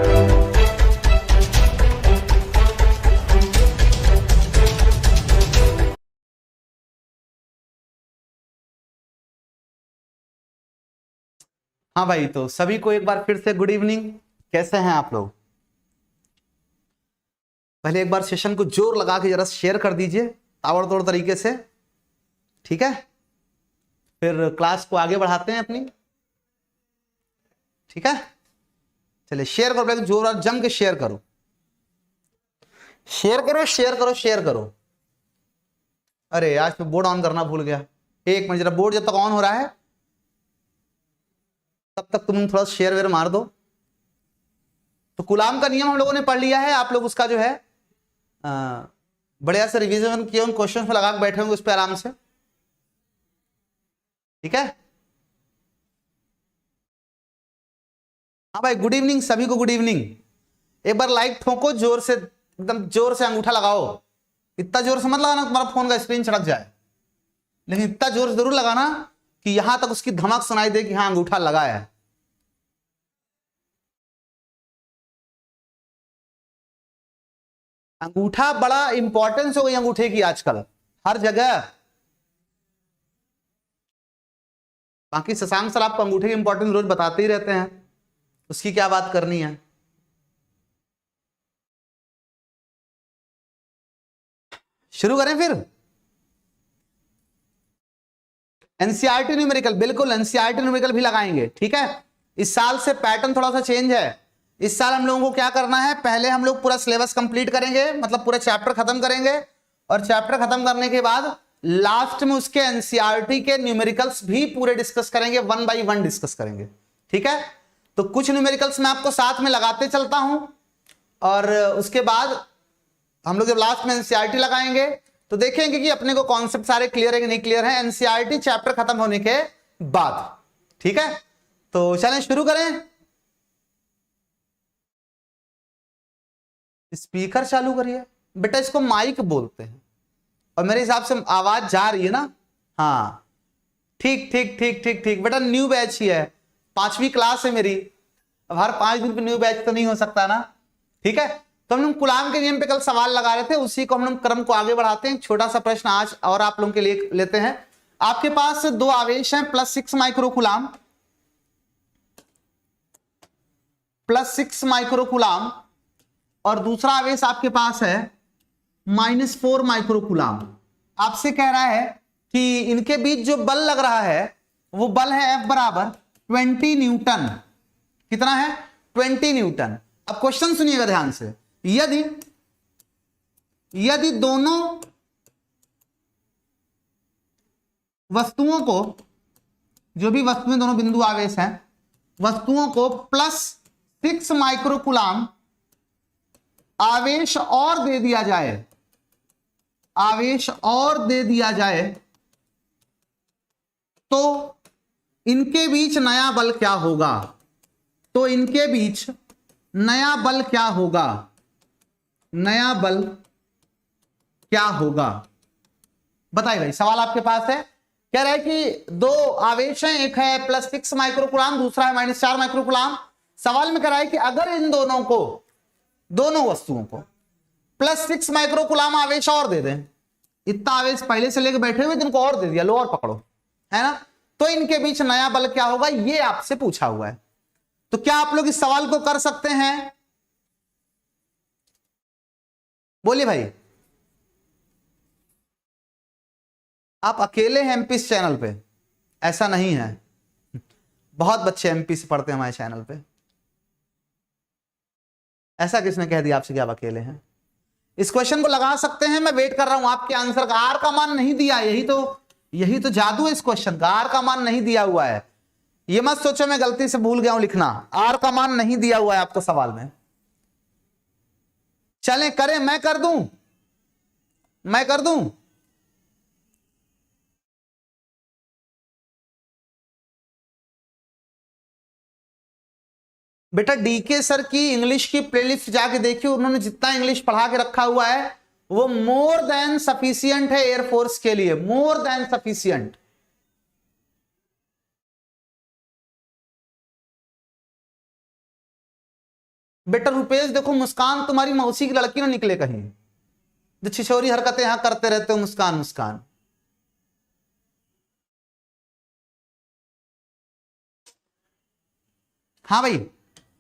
हाँ भाई, तो सभी को एक बार फिर से गुड इवनिंग। कैसे हैं आप लोग? पहले एक बार सेशन को जोर लगा के जरा शेयर कर दीजिए ताबड़तोड़ तरीके से, ठीक है? फिर क्लास को आगे बढ़ाते हैं अपनी, ठीक है? चलिए शेयर करो, जोर और जम के शेयर करो, शेयर करो, शेयर करो, शेयर करो। अरे आज तो बोर्ड ऑन करना भूल गया। एक मिनट, जरा बोर्ड जब तक ऑन हो रहा है तब तक तुम थोड़ा शेयर वेयर मार दो। तो कूलाम का नियम हम लोगों ने पढ़ लिया है, आप लोग उसका जो है बढ़िया से रिवीजन किए, उन क्वेश्चन पे लगा के बैठे होंगे उस पर आराम से, ठीक है? हाँ भाई, गुड इवनिंग सभी को, गुड इवनिंग। एक बार लाइक ठोको जोर से, एकदम जोर से अंगूठा लगाओ। इतना जोर से मत लगाना तुम्हारा फोन का स्क्रीन चढ़क जाए, लेकिन इतना जोर से जरूर लगाना कि यहां तक उसकी धमक सुनाई दे कि हाँ अंगूठा लगा है। अंगूठा बड़ा इंपॉर्टेंस हो गई अंगूठे की आजकल हर जगह। बाकी शशांक सर आपको अंगूठे की इंपॉर्टेंस रोज बताते ही रहते हैं, उसकी क्या बात करनी है। शुरू करें फिर। एनसीईआरटी न्यूमेरिकल, बिल्कुल एनसीईआरटी न्यूमेरिकल भी लगाएंगे, ठीक है? इस साल से पैटर्न थोड़ा सा चेंज है। इस साल हम लोगों को क्या करना है, पहले हम लोग पूरा सिलेबस कंप्लीट करेंगे, मतलब पूरा चैप्टर खत्म करेंगे, और चैप्टर खत्म करने के बाद लास्ट में उसके एनसीईआरटी के न्यूमेरिकल्स भी पूरे डिस्कस करेंगे, 1 बाय 1 डिस्कस करेंगे, ठीक है? तो कुछ न्यूमेरिकल्स मैं आपको साथ में लगाते चलता हूं, और उसके बाद हम लोग जब लास्ट में एनसीईआरटी लगाएंगे तो देखेंगे कि अपने को कॉन्सेप्ट सारे क्लियर है कि नहीं क्लियर है एनसीईआरटी चैप्टर खत्म होने के बाद, ठीक है? तो चलें शुरू करें। स्पीकर चालू करिए बेटा, इसको माइक बोलते हैं, और मेरे हिसाब से आवाज जा रही है ना? हाँ, ठीक ठीक ठीक ठीक ठीक बेटा, न्यू बैच ही है, 5वीं क्लास है मेरी, अब हर 5 दिन पे न्यू बैच तो नहीं हो सकता ना, ठीक है? तो हम लोग कूलाम के नियम पे कल सवाल लगा रहे थे, उसी को हम लोग क्रम को आगे बढ़ाते हैं। छोटा सा प्रश्न आज और आप लोगों के लिए लेते हैं। आपके पास 2 आवेश हैं, +6 माइक्रो कूलाम, +6 माइक्रो कूलाम, और दूसरा आवेश आपके पास है -4 माइक्रो कूलाम। आपसे कह रहा है कि इनके बीच जो बल लग रहा है वो बल है F बराबर 20 न्यूटन। कितना है? 20 न्यूटन। अब क्वेश्चन सुनिएगा ध्यान से, यदि दोनों वस्तुओं को, जो भी वस्तुएं दोनों बिंदु आवेश हैं, वस्तुओं को +6 माइक्रो कूलाम आवेश और दे दिया जाए, आवेश और दे दिया जाए, तो इनके बीच नया बल क्या होगा? तो इनके बीच नया बल क्या होगा? नया बल क्या होगा? बताइए भाई, सवाल आपके पास है। कह रहा है कि 2 आवेश हैं, एक है +6 माइक्रो कूलाम, दूसरा है -4 माइक्रो कूलाम। सवाल में कह रहा है कि अगर इन दोनों को, दोनों वस्तुओं को +6 माइक्रो कूलाम आवेश और दे दें, इतना आवेश पहले से लेके बैठे हुए जिनको और दे दिया, लो और पकड़ो, है ना? तो इनके बीच नया बल क्या होगा, ये आपसे पूछा हुआ है। तो क्या आप लोग इस सवाल को कर सकते हैं? बोलिए भाई। आप अकेले हैं एमपी चैनल पे? ऐसा नहीं है, बहुत बच्चे एमपी से पढ़ते हैं हमारे चैनल पे। ऐसा किसने कह दिया आपसे कि आप अकेले हैं? इस क्वेश्चन को लगा सकते हैं, मैं वेट कर रहा हूं आपके आंसर का। आर का मान नहीं दिया, यही तो जादू है इस क्वेश्चन का, आर का मान नहीं दिया हुआ है। ये मत सोचो मैं गलती से भूल गया हूं लिखना, आर का मान नहीं दिया हुआ है आपको सवाल में। चलें करें, मैं कर दूं, मैं कर दूं। बेटा डीके सर की इंग्लिश की प्लेलिस्ट जाके देखिए, उन्होंने जितना इंग्लिश पढ़ा के रखा हुआ है वो मोर देन सफिशियंट है एयरफोर्स के लिए, मोर देन सफिशियंट। बेटा रुपेश देखो, मुस्कान तुम्हारी मौसी की लड़की ना निकले कहीं, जो छिछोरी हरकतें यहां करते रहते हो। मुस्कान मुस्कान हाँ भाई,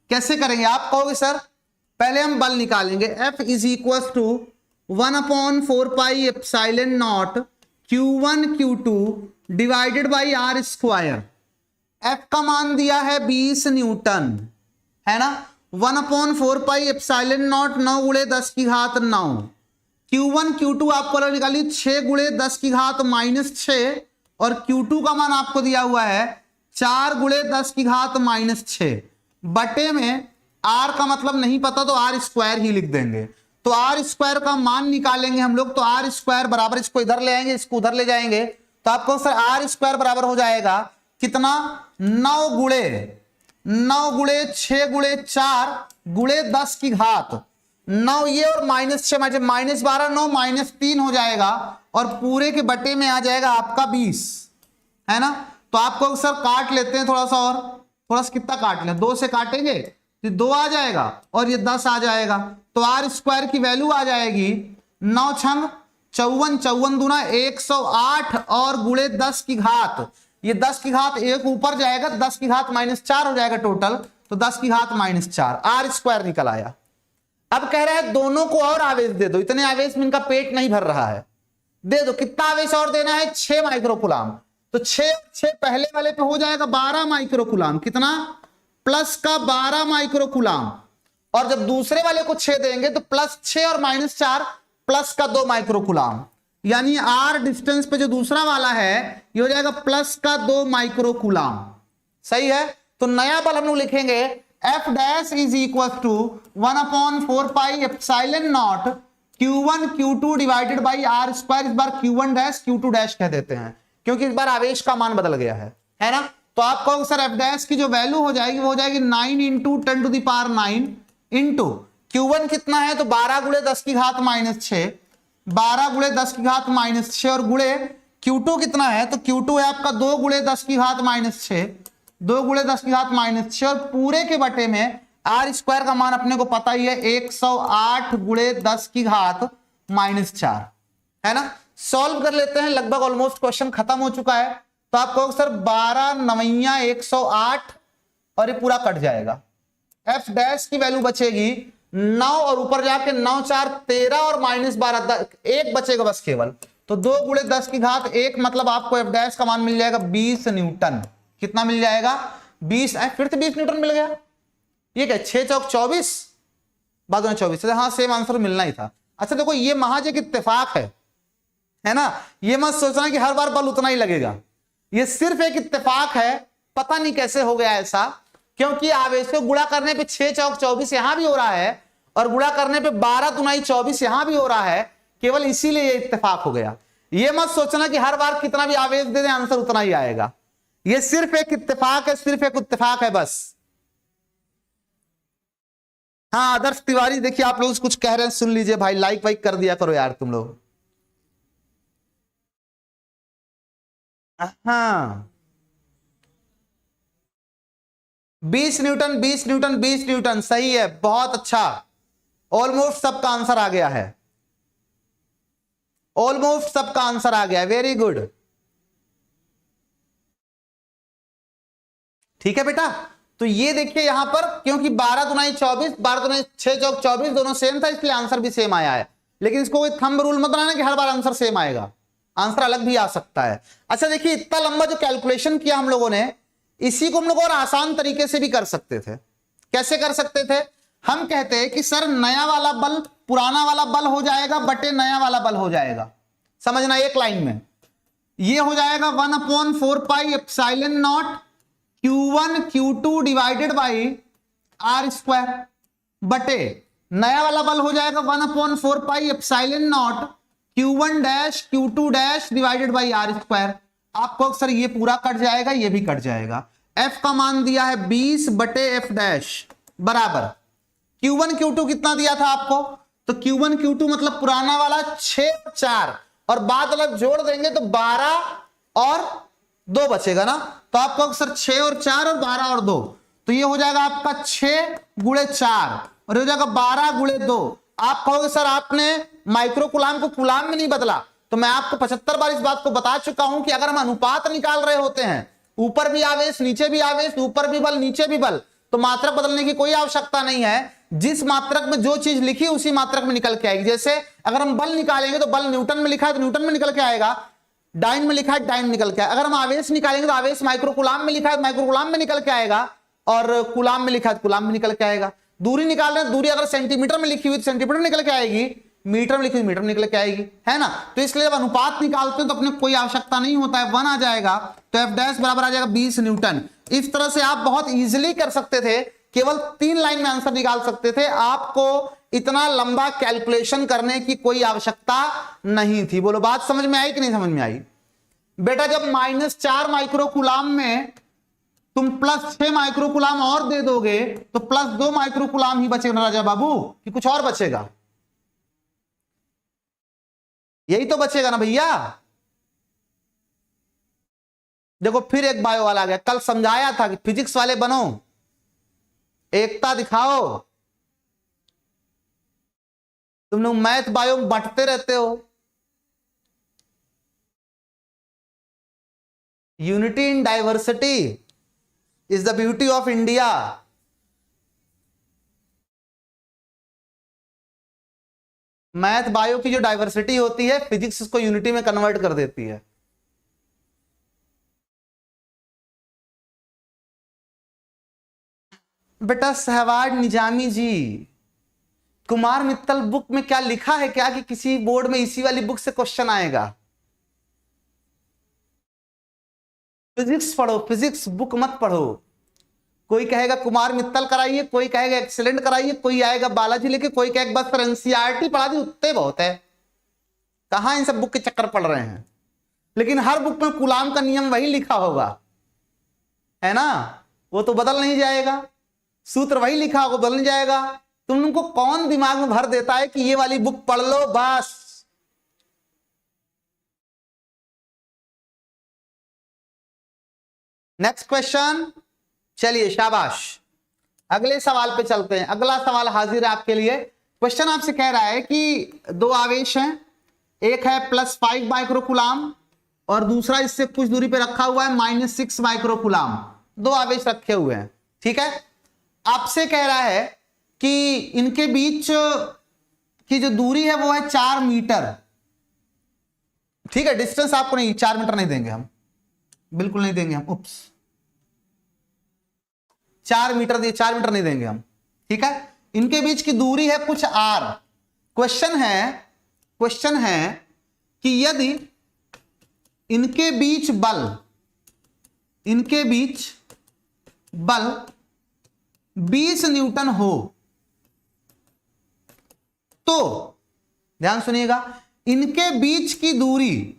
कैसे करेंगे आप कहोगे सर? पहले हम बल निकालेंगे। F is equal to 1/4πε0 Q1 Q2 divided by R square. F का मान दिया है 20 न्यूटन, है ना। 1/4πε0 9 गुणे 10 की घात 9। Q1 Q2 आपको निकाली 6 गुणे 10 की घात -6, और Q2 का मान आपको दिया हुआ है 4 गुणे 10 की घात -6। बटे में R का मतलब नहीं पता तो R स्क्वायर ही लिख देंगे। तो R स्क्वायर का मान निकालेंगे हम लोग, तो R स्क्वायर बराबर, इसको इधर ले आएंगे, इसको उधर ले जाएंगे, तो आपको सर R स्क्वायर बराबर हो जाएगा कितना? 9 गुणे 6 गुणे 4 गुणे 10 की घात 9, ये और -6 -12 9 -3 हो जाएगा, और पूरे के बटे में आ जाएगा आपका 20, है ना। तो आपको सर काट लेते हैं थोड़ा सा, और थोड़ा सा कितना काट लें, 2 से काटेंगे तो 2 आ जाएगा, और ये 10 आ जाएगा। तो आर स्क्वायर की वैल्यू आ जाएगी 9 छंग 54, 54 दूना 108, और गुणे 10 की घात, ये 10 की घात एक ऊपर जाएगा, 10 की घात -4 हो जाएगा टोटल, तो 10 की घात -4 आर स्क्वायर निकल आया। अब कह रहा है दोनों को और आवेश दे दो, इतने आवेश में इनका पेट नहीं भर रहा है, दे दो। कितना आवेश और देना है? 6 माइक्रोकुलाम। तो 6 पहले वाले पे हो जाएगा 12 माइक्रोकुलाम, कितना? प्लस का 12 माइक्रोकुलाम, और जब दूसरे वाले को 6 देंगे तो +6 और -4 प्लस का 2 माइक्रोकुलाम, यानी आर डिस्टेंस पे जो दूसरा वाला है ये हो जाएगा प्लस का 2 माइक्रोकुलाम। सही है। तो नया बल हम लोग लिखेंगे F dash is equal to 1/4πε0 Q1 Q2 divided by R square. इस बार Q1 डैश Q2 डैश कह देते हैं, क्योंकि इस बार आवेश का मान बदल गया है ना। तो आप कहोगे सर F डैश की जो वैल्यू हो जाएगी वो हो जाएगी 9 × 10⁻9 इंटू Q1 कितना है? तो 12 गुणे 10 की घात -6, 12 गुणे 10 की घात -6, और गुणे Q2 कितना है? तो Q2 है आपका 2 गुणे 10 की घात -6, 2 गुणे 10 की घात -6, और पूरे के बटे में आर स्क्वायर का मान अपने को पता ही है 108 गुणे 10 की घात -4, है ना। सॉल्व कर लेते हैं, लगभग ऑलमोस्ट क्वेश्चन खत्म हो चुका है। तो आप कहोगे सर 12 9 108, और ये पूरा कट जाएगा। F डैश की वैल्यू बचेगी 9, और ऊपर जाके 9 4 13, और -12 1 बचेगा बस केवल। तो 2 गुणे 10 की घात 1, मतलब आपको F डैश का मान मिल जाएगा 20 न्यूटन। कितना मिल जाएगा? 20। फिर से 20 न्यूटन मिल गया। ये क्या 6 चौक 24, 24। हाँ सेम आंसर मिलना ही था। अच्छा देखो, ये महज एक इत्तेफाक है ना। ये मत सोचना कि हर बार बल उतना ही लगेगा, ये सिर्फ एक इत्तेफाक है। पता नहीं कैसे हो गया ऐसा, क्योंकि आवेश को गुणा करने पे 6 चौक 24 यहां भी हो रहा है, और गुणा करने पे 12 दूनाई 24 यहां भी हो रहा है, केवल इसीलिए ये इत्तेफाक हो गया। ये मत सोचना कि हर बार कितना भी आवेश दे दें आंसर उतना ही आएगा, ये सिर्फ एक इत्तेफाक है, सिर्फ एक इत्तेफाक है बस। हाँ आदर्श तिवारी, देखिए आप लोग कुछ कह रहे हैं, सुन लीजिए भाई, लाइक वाइक कर दिया करो यार तुम लोग। हाँ 20 न्यूटन 20 न्यूटन 20 न्यूटन, सही है, बहुत अच्छा। ऑलमोस्ट सबका आंसर आ गया है, ऑलमोस्ट सबका आंसर आ गया, वेरी गुड। ठीक है बेटा, तो ये देखिए यहां पर, क्योंकि 12 दूनाई 24, 12 दूनाई 6 चौक 24 दोनों सेम था, इसलिए आंसर भी सेम आया है। लेकिन इसको कोई थंब रूल मत बनाना कि हर बार आंसर सेम आएगा, आंसर अलग भी आ सकता है। अच्छा देखिए, इतना लंबा जो कैलकुलेशन किया हम लोगों ने, इसी को हम लोग और आसान तरीके से भी कर सकते थे। कैसे कर सकते थे? हम कहते हैं कि सर नया वाला बल पुराना वाला बल हो जाएगा बटे नया वाला बल हो जाएगा। समझना, एक लाइन में ये हो जाएगा 1/4πε0 Q1 Q2 divided by R square, बटे नया वाला बल हो जाएगा 1/4πε0 Q1 dash Q2 dash divided by R square. आपको अक्सर ये पूरा कट जाएगा, ये भी कट जाएगा। F का मान दिया है 20 बटे F डैश बराबर Q1 Q2 कितना दिया था आपको? तो Q1 Q2 मतलब पुराना वाला 6 4, और बाद वाला जोड़ देंगे तो 12 और 2 बचेगा ना। तो आपको अक्सर 6 और 4 और 12 और 2, तो तो ये हो जाएगा आपका 6 गुणे 4 और हो जाएगा 12 गुणे 2। आप कहोगे सर आपने माइक्रो कूलाम को कूलाम में नहीं बदला, तो मैं आपको 75 बार इस बात को बता चुका हूं कि अगर हम अनुपात निकाल रहे होते हैं, ऊपर भी आवेश नीचे भी आवेश, ऊपर भी बल नीचे भी बल, तो मात्रक बदलने की कोई आवश्यकता नहीं है। जिस मात्रक में जो चीज लिखी उसी मात्रक में निकल के आएगी। जैसे अगर हम बल निकालेंगे तो बल न्यूटन में लिखा है तो न्यूटन में निकल के आएगा, डाइन में लिखा है डाइन निकल के आएगा। अगर हम आवेश निकालेंगे तो आवेश माइक्रो कूलाम में लिखा है तो माइक्रो कूलाम में निकल के आएगा, और कूलाम में लिखा है तो कूलाम में निकल के आएगा। दूरी निकाल रहे हैं, दूरी अगर सेंटीमीटर में लिखी हुई तो सेंटीमीटर में निकल के आएगी, मीटर में लिखी हुई मीटर में निकल के आएगी, है ना। तो इसलिए जब अनुपात निकालते हैं तो अपने कोई आवश्यकता नहीं होता है, 1 आ जाएगा तो एफ डैश बराबर आ जाएगा 20 न्यूटन। इस तरह से आप बहुत इजीली कर सकते थे, केवल 3 लाइन में आंसर निकाल सकते थे, आपको इतना लंबा कैलकुलेशन करने की कोई आवश्यकता नहीं थी। बोलो बात समझ में आई कि नहीं समझ में आई? बेटा जब -4 माइक्रो कूलाम में तुम +6 माइक्रो कूलाम और दे दोगे तो +2 माइक्रो कूलाम ही बचेगा राजा बाबू, कि कुछ और बचेगा? यही तो बचेगा ना भैया। देखो फिर एक बायो वाला आ गया। कल समझाया था कि फिजिक्स वाले बनो, एकता दिखाओ। तुम लोग मैथ बायो में बांटते रहते हो। Unity in diversity is the beauty of India. Math bio की जो डाइवर्सिटी होती है, फिजिक्स उसको यूनिटी में कन्वर्ट कर देती है। बेटा सहवाग निजामी जी, कुमार मित्तल बुक में क्या लिखा है क्या कि किसी बोर्ड में इसी वाली बुक से क्वेश्चन आएगा? फिजिक्स पढ़ो, फिजिक्स बुक मत पढ़ो। कोई कहेगा कुमार मित्तल कराइए, कोई कहेगा एक्सीलेंट कराइए, कोई आएगा बालाजी लेके, कोई कहेगा बस एनसीईआरटी पढ़ा दी उतने बहुत है। कहां इन सब बुक के चक्कर पड़ रहे हैं? लेकिन हर बुक में कूलाम का नियम वही लिखा होगा, है ना, वो तो बदल नहीं जाएगा। सूत्र वही लिखा होगा, बदल नहीं जाएगा। तुम लोगों को कौन दिमाग में भर देता है कि ये वाली बुक पढ़ लो बस? Next question. चलिए शाबाश, अगले सवाल पे चलते हैं। अगला सवाल हाजिर है आपके लिए। क्वेश्चन आपसे कह रहा है कि 2 आवेश हैं, एक है +5 माइक्रो कूलाम और दूसरा इससे कुछ दूरी पे रखा हुआ है -6 माइक्रो कूलाम। 2 आवेश रखे हुए हैं, ठीक है। आपसे कह रहा है कि इनके बीच की जो दूरी है वो है 4 मीटर, ठीक है। डिस्टेंस आपको नहीं, 4 मीटर नहीं देंगे हम, बिल्कुल नहीं देंगे हम। उप्स, 4 मीटर दिए, 4 मीटर नहीं देंगे हम, ठीक है। इनके बीच की दूरी है कुछ r। क्वेश्चन है कि यदि इनके बीच बल 20 न्यूटन हो तो, ध्यान सुनिएगा, इनके बीच की दूरी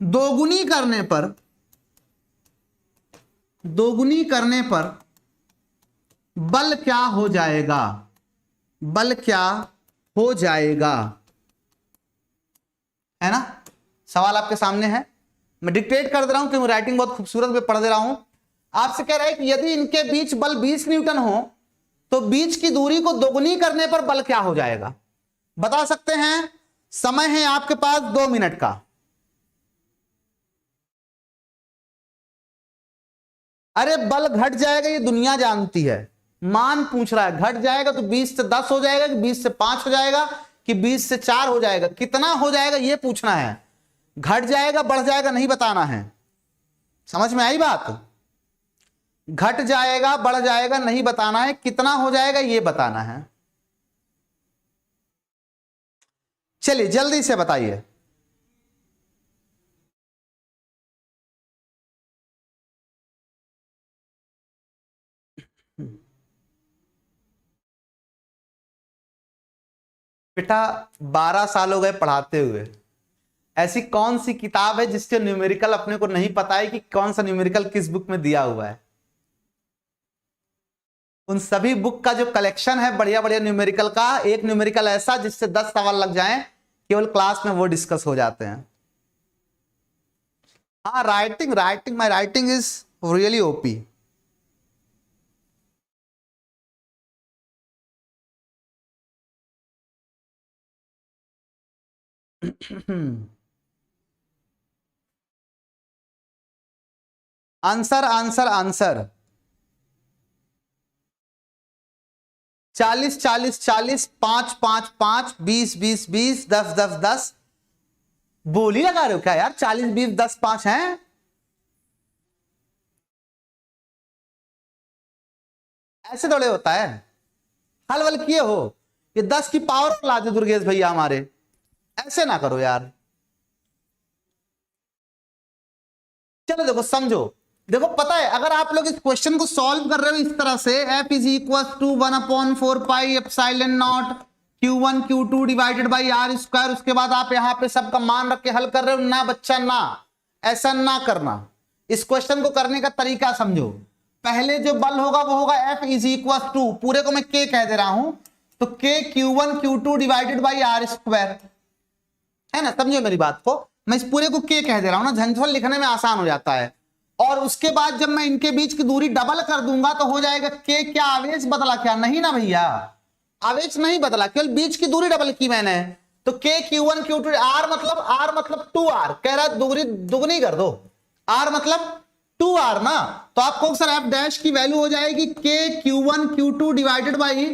दोगुनी करने पर बल क्या हो जाएगा? है ना। सवाल आपके सामने है, मैं डिक्टेट कर दे रहा हूं क्योंकि राइटिंग बहुत खूबसूरत में पढ़ दे रहा हूं। आपसे कह रहा है कि यदि इनके बीच बल 20 न्यूटन हो तो बीच की दूरी को दोगुनी करने पर बल क्या हो जाएगा? बता सकते हैं? समय है आपके पास 2 मिनट का। अरे बल घट जाएगा ये दुनिया जानती है। मान पूछ रहा है, घट जाएगा तो 20 से 10 हो जाएगा कि 20 से 5 हो जाएगा कि 20 से 4 हो जाएगा, कितना हो जाएगा ये पूछना है। घट जाएगा बढ़ जाएगा नहीं बताना है। समझ में आई बात? घट जाएगा बढ़ जाएगा नहीं बताना है, कितना हो जाएगा ये बताना है। चलिए जल्दी से बताइए। बेटा 12 साल हो गए पढ़ाते हुए, ऐसी कौन सी किताब है जिसके न्यूमेरिकल अपने को नहीं पता है कि कौन सा न्यूमेरिकल किस बुक में दिया हुआ है? उन सभी बुक का जो कलेक्शन है बढ़िया बढ़िया न्यूमेरिकल का, एक न्यूमेरिकल ऐसा जिससे 10 सवाल लग जाएं, केवल क्लास में वो डिस्कस हो जाते हैं। हाँ, writing writing my writing is really OP. Answer answer answer 40 40 40 5 5 5 20 20 20 10 10 10। बोली लगा रहे हो क्या यार? 40 20 10 5 है। ऐसे थोड़े होता है। हल वल किए हो? ये 10 की पावर ला दे दुर्गेश भैया हमारे। ऐसे ना करो यार। चलो देखो समझो। देखो पता है, अगर आप लोग इस क्वेश्चन को सॉल्व कर रहे हो इस तरह से, f is equal to 1/4 pi epsilon naught Q1 Q2 divided by R square, उसके बाद आप यहां पे सबका मान रख के हल कर रहे हो ना बच्चा, ना ऐसा ना करना। इस क्वेश्चन को करने का तरीका समझो। पहले जो बल होगा वो होगा F इज इक्वल टू, पूरे को मैं K कह दे रहा हूं, तो K Q1 Q2 divided by R square, है ना? समझो मेरी बात को, मैं इस पूरे को K कह दे रहा हूं ना, झंझोल लिखने में आसान हो जाता है। और उसके बाद जब मैं इनके बीच की दूरी डबल कर दूंगा तो हो जाएगा K। क्या आवेश बदला क्या? नहीं ना भैया, आवेश नहीं बदला, केवल बीच की दूरी डबल की मैंने। तो K Q1 Q2, R मतलब 2R, कह रहा दूरी दुगनी कर दो, R मतलब 2R ना। तो आपको सर F डैश की वैल्यू हो जाएगी K Q1 Q2 divided by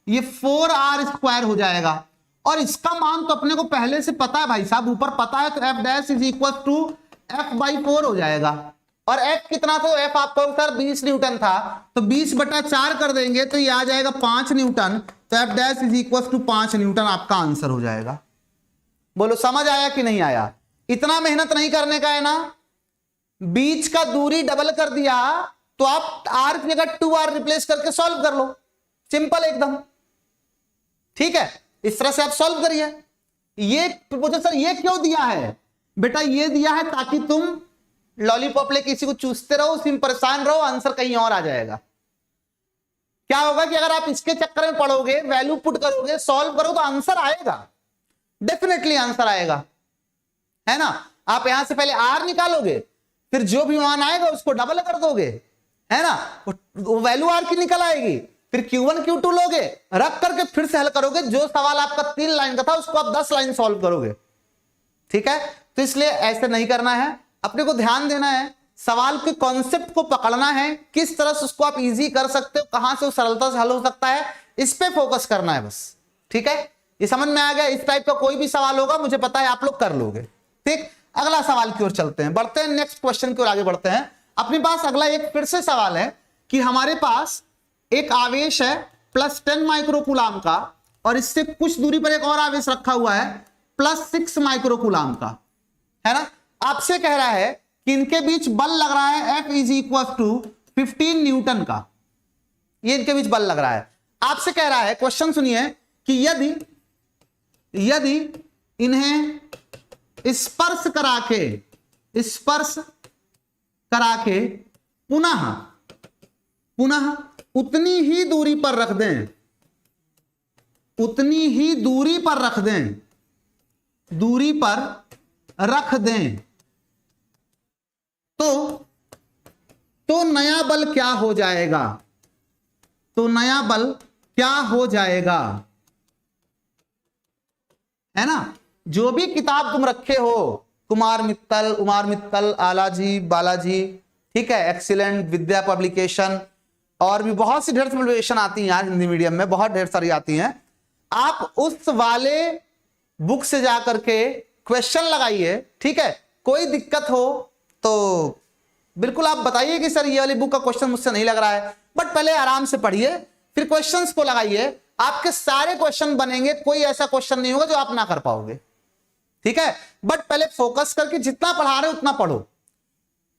ये 4R स्क्वायर हो जाएगा। और इसका मान तो अपने को पहले से पता है भाई साहब, ऊपर पता है, तो F dash is equal to F/4 हो जाएगा। और F कितना था? F आपको सर 20 न्यूटन था, तो 20/4 कर देंगे तो ये आ जाएगा 5 न्यूटन। तो F dash is equal to 5 newton आपका आंसर हो जाएगा। बोलो समझ आया कि नहीं आया? इतना मेहनत नहीं करने का है ना। बीच का दूरी डबल कर दिया तो आप R की जगह 2R रिप्लेस करके सॉल्व कर लो, सिंपल एकदम। ठीक है, इस तरह से आप सॉल्व करिए। ये पूछो सर ये क्यों दिया है? बेटा ये दिया है ताकि तुम लॉलीपॉप ले किसी को चूसते रहो, उसी में परेशान रहो, आंसर कहीं और आ जाएगा। क्या होगा कि अगर आप इसके चक्कर में पड़ोगे, वैल्यू पुट करोगे, सॉल्व करो, तो आंसर आएगा, डेफिनेटली आंसर आएगा, है ना? आप यहां से पहले आर निकालोगे, फिर जो भी मान आएगा उसको डबल कर दोगे, है ना? वो वैल्यू आर की निकल आएगी, फिर Q1 Q2 लोगे, रख करके फिर से हल करोगे। जो सवाल आपका 3 लाइन का था उसको आप 10 लाइन सॉल्व करोगे। ठीक है, तो इसलिए ऐसे नहीं करना है, अपने को ध्यान देना है, सवाल के कॉन्सेप्ट को पकड़ना है, किस तरह से उसको आप इजी कर सकते हो, कहां से वो सरलता से हल हो सकता है, इस पे फोकस करना है बस। ठीक है, ये समझ में आ गया? इस टाइप का कोई भी सवाल होगा मुझे पता है आप लोग कर लोगे। ठीक, अगला सवाल की ओर चलते हैं, बढ़ते हैं नेक्स्ट क्वेश्चन की ओर आगे बढ़ते हैं। अपने पास अगला एक फिर से सवाल है कि हमारे पास एक आवेश है +10 माइक्रोकूलाम का, और इससे कुछ दूरी पर एक और आवेश रखा हुआ है +6 माइक्रोकूलाम का, है ना? आपसे कह रहा है कि इनके बीच बल लग रहा है F is equal to 15 newton का। ये इनके बीच बल लग रहा है। आपसे कह रहा है, क्वेश्चन सुनिए, कि यदि इन्हें स्पर्श करा के पुनः उतनी ही दूरी पर रख दें, दूरी पर रख दें, तो नया बल क्या हो जाएगा? है ना? जो भी किताब तुम रखे हो, उमार मित्तल, आलाजी, बालाजी, ठीक है, एक्सीलेंट, विद्या पब्लिकेशन, और भी बहुत सी ढेर सी पब्लिकेशन आती हैं यार हिंदी मीडियम में, बहुत ढेर सारी आती हैं। आप उस वाले बुक से जाकर के क्वेश्चन लगाइए। ठीक है, कोई दिक्कत हो तो बिल्कुल आप बताइए कि सर ये वाली बुक का क्वेश्चन मुझसे नहीं लग रहा है, बट पहले आराम से पढ़िए, फिर क्वेश्चंस को लगाइए, आपके सारे क्वेश्चन बनेंगे, कोई ऐसा क्वेश्चन नहीं होगा जो आप ना कर पाओगे। ठीक है, बट पहले फोकस करके जितना पढ़ा रहे हो उतना पढ़ो।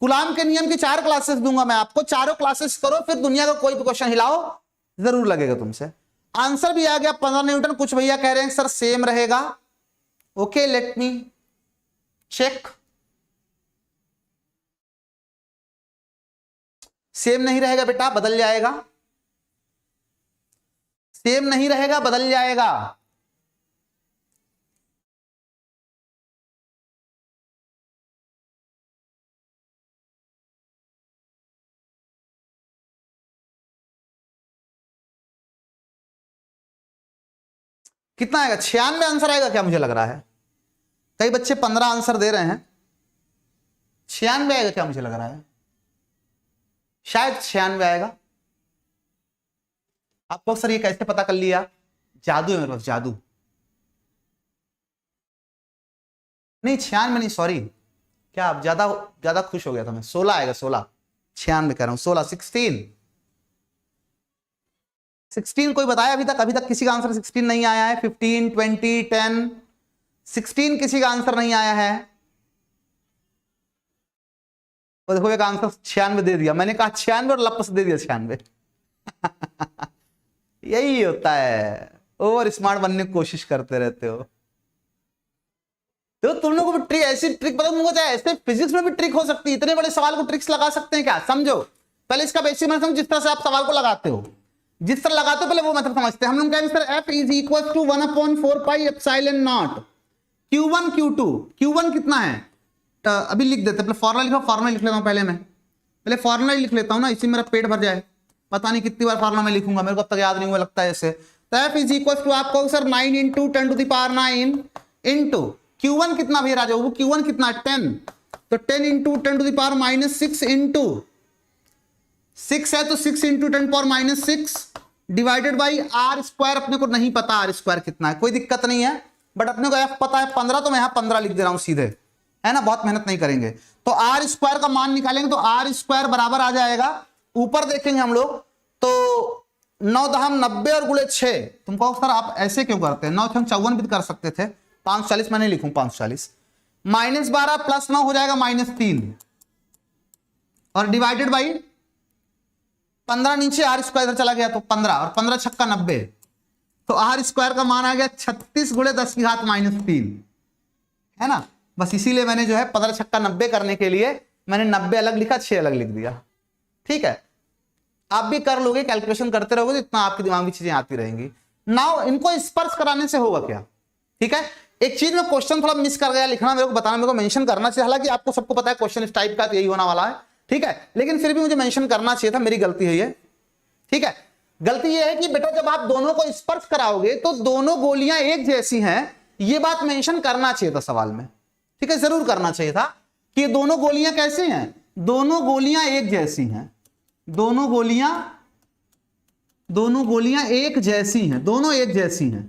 कूलाम के नियम की 4 क्लासेस दूंगा मैं आपको, चारों क्लासेस करो, फिर दुनिया का कोई भी क्वेश्चन हिलाओ, जरूर लगेगा तुमसे। आंसर भी आ गया 15 न्यूटन। कुछ भैया कह रहे हैं सर सेम रहेगा। Okay, let me check. Same नहीं रहेगा बेटा, बदल जाएगा, सेम नहीं रहेगा, बदल जाएगा। कितना आएगा? 96 आंसर आएगा क्या? मुझे लग रहा है कई बच्चे 15 आंसर दे रहे हैं। 96 आएगा क्या? मुझे लग रहा है शायद 96 आएगा। आपको सर ये कैसे पता कर लिया? जादू है मेरे पास, जादू। नहीं 96 नहीं, सॉरी, क्या आप ज्यादा ज्यादा खुश हो गया था मैं। 16 आएगा, 16। 96 कह रहा हूं, 16, 16 कोई बताया अभी तक? अभी तक किसी का आंसर 16 नहीं आया है। 15, 20, 10, 16 किसी का आंसर नहीं आया है। तो देखो एक आंसर 96 दे दिया मैंने, कहा 96 और लपस दे दिया 96। यही होता है, ओवर स्मार्ट बनने की कोशिश करते रहते हो। तो तुम लोगों को भी ट्रिक, ऐसी ट्रिक पता तुमको? चाहे ऐसे फिजिक्स में भी ट्रिक हो सकती है। इतने बड़े सवाल को ट्रिक्स लगा सकते हैं क्या? समझो पहले इसका बेसिक मेथड समझो। जिस तरह से आप सवाल को लगाते हो, जिस तरह लगाते हो पहले वो मेथड समझते हैं। हम लोग कहेंगे sir f is equal to 1/4 pi epsilon naught q1 q2। q1 कितना है? तो अभी लिख देते, पहले फॉर्मूला लिखो। फॉर्मूला लिख लेता हूं पहले फॉर्मूला लिख लेता हूं ना, इसी मेरा पेट भर जाए। पता नहीं कितनी बार फॉर्मूला मैं लिखूंगा, मेरे को अब तक याद नहीं हुआ लगता है ऐसे। तो f इज इक्वल टू आपको sir 9 into 10 to the power 9 into q1 कितना भैया राजा? वो q1 कितना? 10। तो 10 into 10 to the power -6 into 6 है तो 6 into 10 power -6 divided by R square. अपने को नहीं पता आर स्क्वायर कितना है, कोई दिक्कत नहीं है, बट अपने को एफ पता है 15, तो मैं यहां 15 लिख दे रहा हूं सीधे, है ना, बहुत मेहनत नहीं करेंगे। तो आर स्क्वायर का मान निकालेंगे तो आर स्क्वायर बराबर आ जाएगा, ऊपर देखेंगे हम लोग तो 9 दहम 90 और गुणे 6। तुमको सर आप ऐसे क्यों करते हैं? 9 छंग 54 भी कर सकते थे। 540 मैं नहीं लिखूं, 540 -12 प्लस 9 हो जाएगा -3 और डिवाइडेड बाई 15 नीचे आर स्क्वायर इधर चला गया तो 15 और 15 छक्का 90, तो आर स्क्वायर का मान आ गया 36 गुणे 10 की घात -3, है ना। बस इसीलिए मैंने जो है 15 छक्का 90 करने के लिए मैंने 90 अलग लिखा, 6 अलग लिख दिया। ठीक है, आप भी कर लोगे, कैलकुलेशन करते रहोगे तो इतना आपके दिमाग में चीजें आती रहेंगी। नाउ इनको स्पर्श कराने से होगा क्या? ठीक है, एक चीज में क्वेश्चन थोड़ा मिस कर गया लिखना, मेरे को बताना, मेरे को मेंशन करना चाहिए। हालांकि आपको सबको पता है क्वेश्चन इस टाइप का तो यही होने वाला है, ठीक है, लेकिन फिर भी मुझे मेंशन करना चाहिए था, मेरी गलती है ये। ठीक है, गलती ये है कि बेटा जब आप दोनों को स्पर्श कराओगे तो दोनों गोलियां एक जैसी हैं, ये बात मेंशन करना चाहिए था सवाल में। ठीक है, जरूर करना चाहिए था कि ये दोनों गोलियां कैसी हैं, दोनों गोलियां एक जैसी हैं, दोनों गोलियां एक जैसी हैं, दोनों एक जैसी हैं,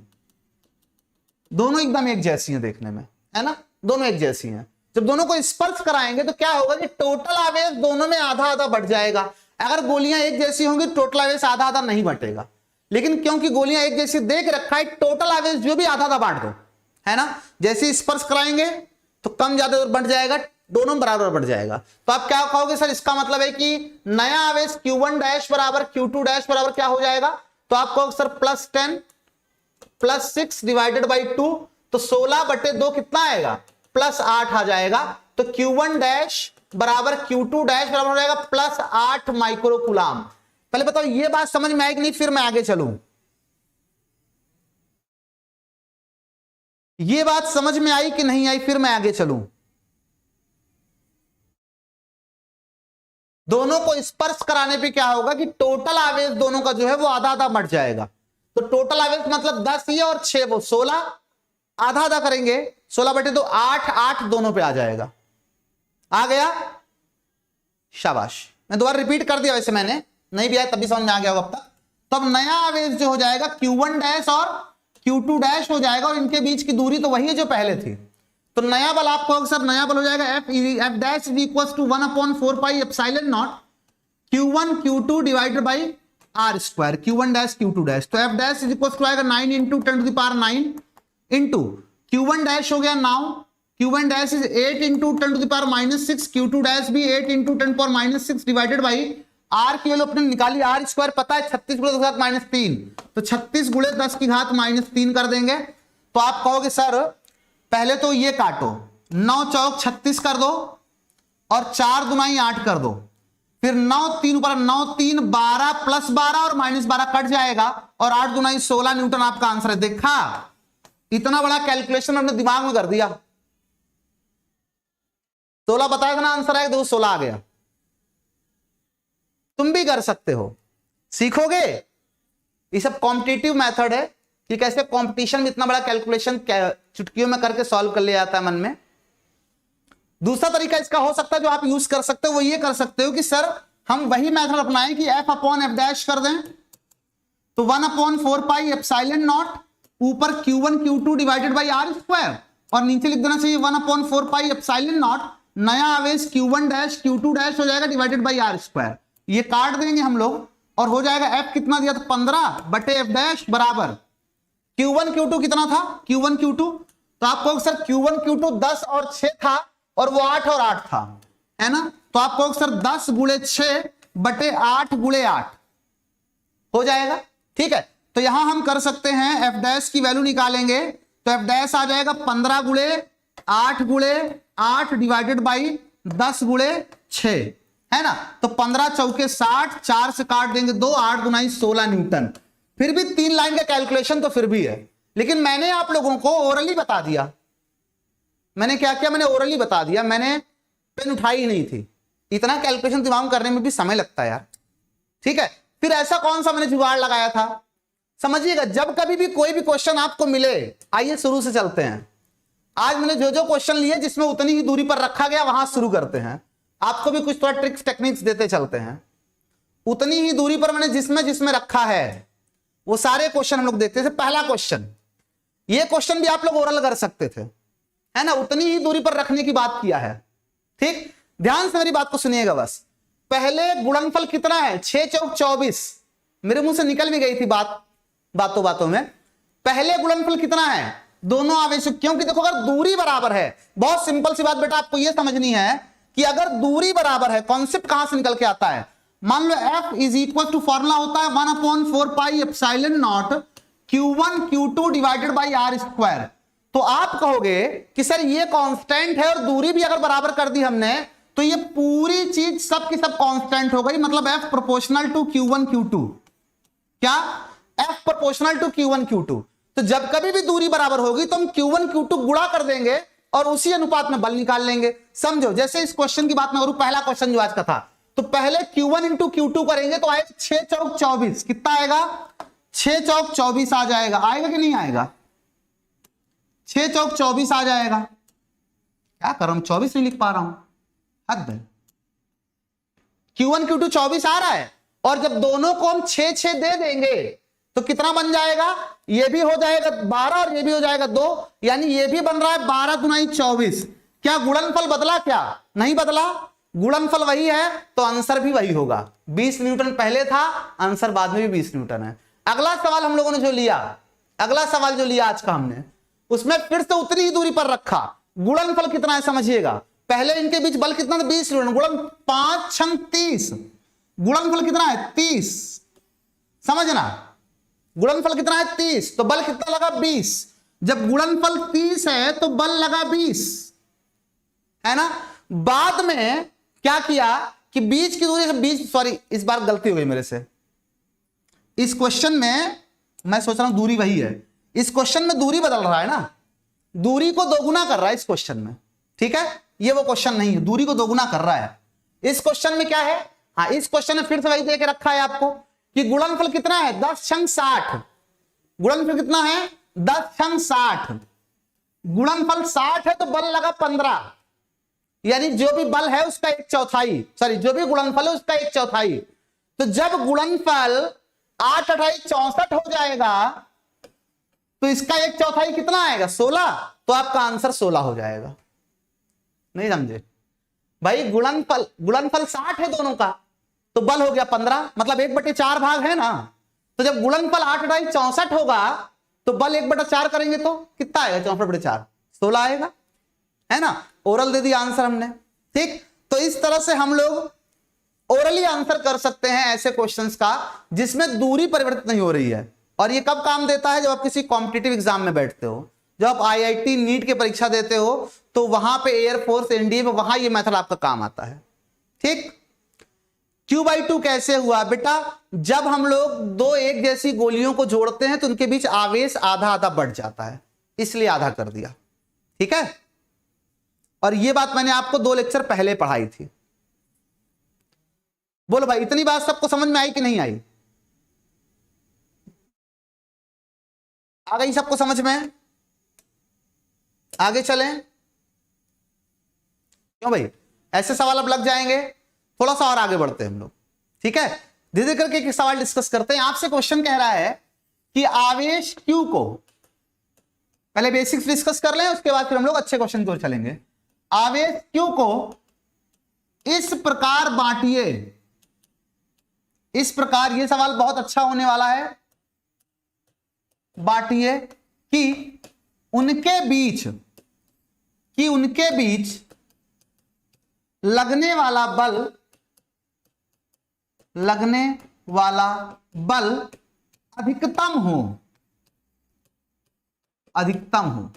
दोनों एकदम एक जैसी हैं देखने में, है ना, दोनों एक जैसी हैं। जब दोनों को स्पर्श कराएंगे तो क्या होगा कि टोटल आवेश दोनों में आधा आधा बढ़ जाएगा। अगर गोलियां एक जैसी होंगी टोटल आवेश आधा आधा नहीं बटेगा, लेकिन क्योंकि गोलियां एक जैसी देख रखा है, टोटल आवेश जो भी आधा आधा बांट दो, है ना। जैसे स्पर्श कराएंगे तो कम ज्यादा बढ़ जाएगा, दोनों बराबर बढ़ जाएगा। तो आप क्या कहोगे सर? इसका मतलब है कि नया आवेश q1 डैश बराबर q2 डैश बराबर क्या हो जाएगा? तो आप कहोगे सर +10 +6 डिवाइडेड बाई 2, तो 16/2 कितना आएगा? +8 आ जाएगा। तो q1 डैश बराबर q2 डैश बराबर हो जाएगा +8 माइक्रो कूलाम। पहले बताओ ये बात समझ में आई कि नहीं, फिर मैं आगे चलूं। ये बात समझ में आई कि नहीं आई, फिर मैं आगे चलूं। दोनों को स्पर्श कराने पे क्या होगा कि टोटल आवेश दोनों का जो है वो आधा आधा बढ़ जाएगा। तो टोटल आवेश मतलब 10 ये और 6 वो 16, आधा आधा करेंगे 16/2 8 8 दोनों पे आ जाएगा। आ गया, शाबाश। मैं दोबारा रिपीट कर दिया, वैसे मैंने नहीं भी आया तब भी समझ में आ गया होगा अब तक। तो अब नया आवेश जो हो जाएगा q1 डैश और q2 डैश हो जाएगा, और इनके बीच की दूरी तो वही है जो पहले थी। तो नया बल आपको सर नया बल हो जाएगा f dash is equal to 1/4 pi epsilon naught q1 q2 divided by r square, q1 dash q2 dash. तो f dash is equal to आएगा 9 into 10 to the power 9 into q1 dash हो गया, now q1 dash is 8 into 10 to the power -6, q2 dash भी 8 into 10 power -6 divided by r की value अपने निकाली, r square पता है 36 गुणे 10 की घात -3, तो 36 गुणे 10 की घात -3 कर देंगे। तो आप कहोगे सर पहले तो ये काटो, 9 चौक 36 कर दो और 4 दुनाई 8 कर दो, फिर 9 3 ऊपर 9 3 12 प्लस 12 और -12 कट जाएगा, और 8 दुनाई 16 न्यूटन आपका आंसर है। देखा, इतना बड़ा कैलकुलेशन अपने दिमाग में कर दिया। 16 बताया था ना आंसर है, देखो 16 आ गया। तुम भी कर सकते हो, सीखोगे। ये सब कॉम्पिटिटिव मेथड है, कि कैसे कंपटीशन में इतना बड़ा कैलकुलेशन चुटकियों में करके सॉल्व कर लिया जाता है मन में। दूसरा तरीका इसका हो सकता है जो आप यूज कर सकते हो, वो ये कर सकते हो कि सर हम वही मेथड अपनाएं कि f अपॉन एफ डैश कर दें, तो 1/4 एप्सिलॉन नॉट ऊपर Q1 Q2 divided by R square, और नीचे लिख देना चाहिए 1/4 एप्सिलॉन नॉट नया आवेश Q1 डैश Q2 डैश हो जाएगा डिवाइडेड बाई आर स्क्वायर। ये काट देंगे हम लोग और हो जाएगा f कितना दिया था 15 बटे एफ डैश बराबर Q1 Q2 कितना था Q1 Q2, तो आप कहोगे सर Q1 Q2 10 और 6 था और वो 8 और 8 था, है ना, तो आप कहोगे सर 10 गुणे 6 बटे 8 गुणे 8 हो जाएगा। ठीक है, तो यहां हम कर सकते हैं एफ डैश की वैल्यू निकालेंगे, तो एफ डैश आ जाएगा 15 गुणे 8 गुणे 8 डिवाइडेड बाई 10 गुणे 6, है ना, तो 15 चौके 60, 4 से काट देंगे 2, 8 गुना 16 न्यूटन। फिर भी 3 लाइन का कैलकुलेशन तो फिर भी है, लेकिन मैंने आप लोगों को ओरली बता दिया। मैंने क्या किया, मैंने ओरली बता दिया, मैंने पेन उठाई ही नहीं थी। इतना कैलकुलेशन दिमाग करने में भी समय लगता है यार। ठीक है, फिर ऐसा कौन सा मैंने जुगाड़ लगाया था, समझिएगा। जब कभी भी कोई भी क्वेश्चन आपको मिले, आइए शुरू से चलते हैं। आज मैंने जो जो क्वेश्चन लिए जिसमें उतनी ही दूरी पर रखा गया वहां शुरू करते हैं। आपको भी कुछ थोड़ा ट्रिक्स टेक्निक्स देते चलते हैं। उतनी ही दूरी पर मैंने जिसमें जिसमें रखा है वो सारे क्वेश्चन हम लोग देखते थे। पहला क्वेश्चन, ये क्वेश्चन भी आप लोग ओरल कर सकते थे, है ना, उतनी ही दूरी पर रखने की बात किया है। ठीक, ध्यान से मेरी बात को सुनिएगा बस। पहले गुणनफल कितना है 6 चौक 24, मेरे मुंह से निकल भी गई थी बात बातों बातों में। पहले गुणनफल कितना है दोनों आवेशों, क्योंकि देखो अगर दूरी बराबर है, बहुत सिंपल सी बात बेटा आपको यह समझनी है कि अगर दूरी बराबर है, कॉन्सेप्ट कहां से निकल के आता है, मान लो F is equal to formula होता है 1/4 epsilon naught Q1 Q2 divided by R square. तो आप कहोगे कि सर ये कांस्टेंट है और दूरी भी अगर बराबर कर दी हमने तो ये पूरी चीज सब की सब कांस्टेंट हो गई, मतलब F proportional to Q1 Q2। क्या F proportional to Q1 Q2। तो जब कभी भी दूरी बराबर होगी तो हम Q1 Q2 गुणा कर देंगे और उसी अनुपात में बल निकाल लेंगे। समझो, जैसे इस क्वेश्चन की बात मैं करूं, पहला क्वेश्चन जो आज का था, तो पहले Q1 इंटू Q2 करेंगे तो आएगा 6 चौक 24, कितना आएगा 6 चौक 24 आ जाएगा, आएगा कि नहीं आएगा, 6 चौक 24 आ जाएगा। क्या कर रहा हूं, 24 नहीं लिख पा रहा हूं, हद है। Q1 Q2 24 आ रहा है, और जब दोनों को हम 6 दे देंगे तो कितना बन जाएगा, ये भी हो जाएगा 12 और ये भी हो जाएगा 2, यानी ये भी बन रहा है 12 गुना 24। क्या गुणनफल बदला, क्या नहीं बदला, गुणनफल वही है तो आंसर भी वही होगा। 20 न्यूटन पहले था, आंसर बाद में भी 20 न्यूटन है। अगला सवाल हम लोगों ने जो लिया, अगला सवाल जो लिया आज का हमने, उसमें फिर से उतनी ही दूरी पर रखा। गुणनफल कितना है समझिएगा, पहले इनके बीच बल कितना था 20 न्यूटन, गुणन 5 छंग 30, गुणनफल कितना है 30, समझना, गुणनफल कितना है 30, तो बल कितना लगा 20। जब गुणनफल 30 है तो बल लगा 20, है ना। बाद में क्या किया कि बीच की दूरी से बीच, सॉरी इस बार गलती हो गई मेरे से, इस क्वेश्चन में मैं सोच रहा हूं दूरी वही है, इस क्वेश्चन में दूरी बदल रहा है ना, दूरी को दोगुना कर रहा है इस क्वेश्चन में। ठीक है, ये वो क्वेश्चन नहीं है, दूरी को दोगुना कर रहा है। इस क्वेश्चन में क्या है, हाँ इस क्वेश्चन में फिर से वही दे के रखा है आपको कि गुणनफल कितना है 10 छंग 60, गुणनफल कितना है 10 छंग 60, गुणनफल 60 है तो बल लगा 15, यानी जो भी बल है उसका 1/4, सॉरी जो भी गुणनफल है उसका 1/4। तो जब गुणनफल 8 28 64 हो जाएगा तो इसका 1/4 कितना आएगा 16, तो आपका आंसर 16 हो जाएगा। नहीं समझे भाई, गुणनफल 60 है दोनों का, तो बल हो गया 15, मतलब 1/4 भाग है ना। तो जब गुणनफल 8 28 64 होगा तो बल 1/4 करेंगे तो कितना आएगा 64/4, 16 आएगा, है ना। ओरल दे दिया आंसर हमने। ठीक, तो इस तरह से हम लोग ओरली आंसर कर सकते हैं ऐसे क्वेश्चंस का जिसमें दूरी परिवर्तित नहीं हो रही है। और ये कब काम देता है, जब आप किसी कॉम्पिटिटिव एग्जाम में बैठते हो, जब आप IIT नीट की परीक्षा देते हो तो वहां पे एयरफोर्स एनडीए में वहां ये मेथड आपका काम आता है। ठीक, Q/2 कैसे हुआ बेटा, जब हम लोग दो एक जैसी गोलियों को जोड़ते हैं तो उनके बीच आवेश आधा आधा बढ़ जाता है, इसलिए आधा कर दिया। ठीक है, और ये बात मैंने आपको 2 लेक्चर पहले पढ़ाई थी। बोलो भाई, इतनी बात सबको समझ में आई कि नहीं आई। आ गई सबको समझ में? आगे चलें? क्यों भाई, ऐसे सवाल अब लग जाएंगे, थोड़ा सा और आगे बढ़ते हैं हम लोग, ठीक है। धीरे धीरे करके एक सवाल डिस्कस करते हैं। आपसे क्वेश्चन कह रहा है कि आवेश Q को, पहले बेसिक्स डिस्कस कर लें, उसके बाद फिर हम लोग अच्छे क्वेश्चन की ओर चलेंगे। आवेश Q को इस प्रकार बांटिए, इस प्रकार, ये सवाल बहुत अच्छा होने वाला है, बांटिए कि उनके बीच लगने वाला बल अधिकतम हो,